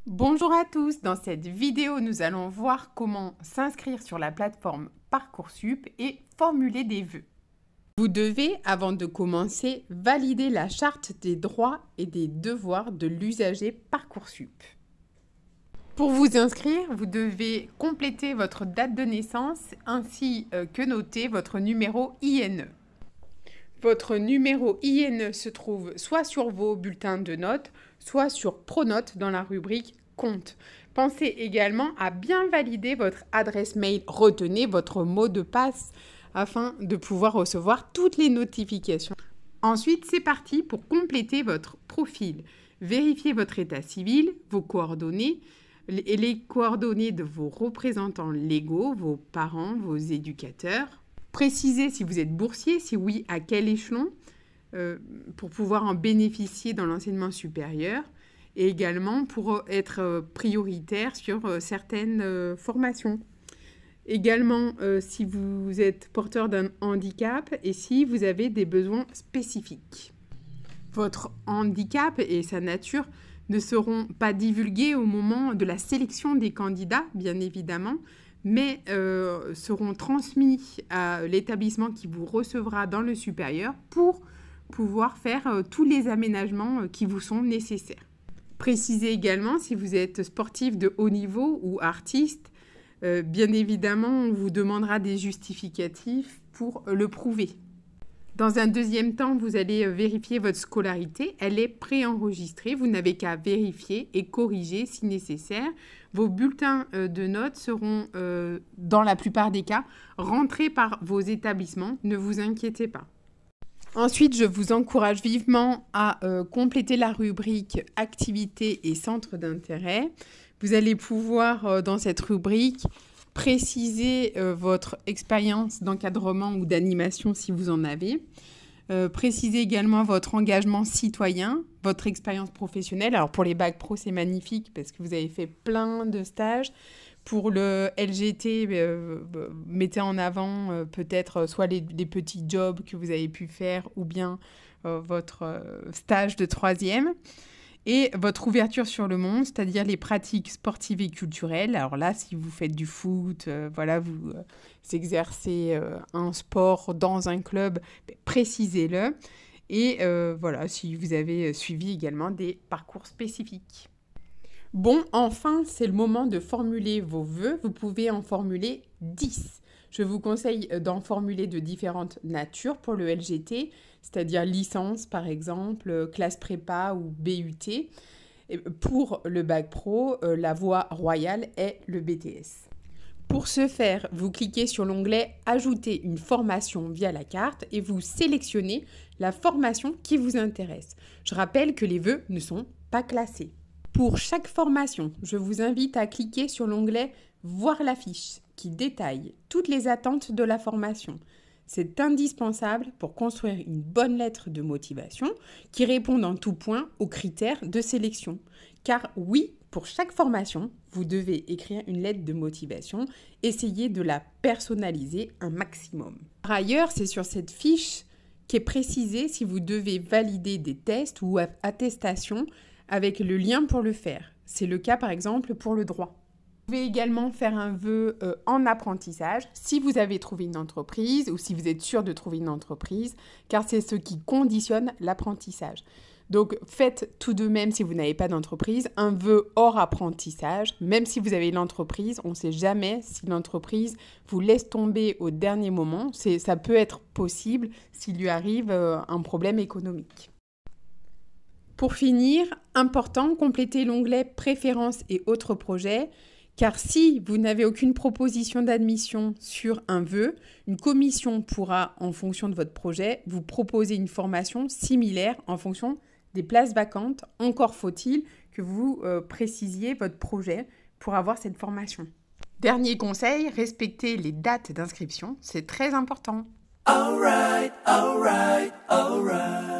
Bonjour à tous, dans cette vidéo nous allons voir comment s'inscrire sur la plateforme Parcoursup et formuler des vœux. Vous devez, avant de commencer, valider la charte des droits et des devoirs de l'usager Parcoursup. Pour vous inscrire, vous devez compléter votre date de naissance ainsi que noter votre numéro INE. Votre numéro INE se trouve soit sur vos bulletins de notes, soit sur Pronote dans la rubrique Compte. Pensez également à bien valider votre adresse mail. Retenez votre mot de passe afin de pouvoir recevoir toutes les notifications. Ensuite, c'est parti pour compléter votre profil. Vérifiez votre état civil, vos coordonnées et les coordonnées de vos représentants légaux, vos parents, vos éducateurs. Précisez si vous êtes boursier, si oui, à quel échelon, pour pouvoir en bénéficier dans l'enseignement supérieur et également pour être prioritaire sur certaines formations. Également, si vous êtes porteur d'un handicap et si vous avez des besoins spécifiques. Votre handicap et sa nature ne seront pas divulgués au moment de la sélection des candidats, bien évidemment, mais seront transmis à l'établissement qui vous recevra dans le supérieur pour pouvoir faire tous les aménagements qui vous sont nécessaires. Précisez également si vous êtes sportif de haut niveau ou artiste. Bien évidemment, on vous demandera des justificatifs pour le prouver. Dans un deuxième temps, vous allez vérifier votre scolarité. Elle est préenregistrée. Vous n'avez qu'à vérifier et corriger si nécessaire. Vos bulletins de notes seront, dans la plupart des cas, rentrés par vos établissements. Ne vous inquiétez pas. Ensuite, je vous encourage vivement à compléter la rubrique activités et centres d'intérêt. Vous allez pouvoir, dans cette rubrique, préciser votre expérience d'encadrement ou d'animation si vous en avez. Précisez également votre engagement citoyen, votre expérience professionnelle. Alors pour les bacs pro, c'est magnifique parce que vous avez fait plein de stages. Pour le LGT, mettez en avant peut-être soit les petits jobs que vous avez pu faire ou bien votre stage de troisième. Et votre ouverture sur le monde, c'est-à-dire les pratiques sportives et culturelles. Alors là, si vous faites du foot, vous exercez un sport dans un club, précisez-le. Et si vous avez suivi également des parcours spécifiques. Bon, enfin, c'est le moment de formuler vos vœux. Vous pouvez en formuler 10. Je vous conseille d'en formuler de différentes natures pour le LGT, c'est-à-dire licence par exemple, classe prépa ou BUT. Et pour le bac pro, la voie royale est le BTS. Pour ce faire, vous cliquez sur l'onglet « Ajouter une formation via la carte » et vous sélectionnez la formation qui vous intéresse. Je rappelle que les vœux ne sont pas classés. Pour chaque formation, je vous invite à cliquer sur l'onglet « Voir la fiche » qui détaille toutes les attentes de la formation. C'est indispensable pour construire une bonne lettre de motivation qui répond en tout point aux critères de sélection. Car oui, pour chaque formation, vous devez écrire une lettre de motivation, essayez de la personnaliser un maximum. Par ailleurs, c'est sur cette fiche qu'est précisé si vous devez valider des tests ou attestations avec le lien pour le faire. C'est le cas par exemple pour le droit. Vous pouvez également faire un vœu en apprentissage si vous avez trouvé une entreprise ou si vous êtes sûr de trouver une entreprise, car c'est ce qui conditionne l'apprentissage. Donc faites tout de même, si vous n'avez pas d'entreprise, un vœu hors apprentissage. Même si vous avez l'entreprise, on ne sait jamais si l'entreprise vous laisse tomber au dernier moment. Ça peut être possible s'il lui arrive un problème économique. Pour finir, important, complétez l'onglet « Préférences et autres projets » car si vous n'avez aucune proposition d'admission sur un vœu, une commission pourra, en fonction de votre projet, vous proposer une formation similaire en fonction des places vacantes. Encore faut-il que vous précisiez votre projet pour avoir cette formation. Dernier conseil, respectez les dates d'inscription, c'est très important. All right, all right, all right.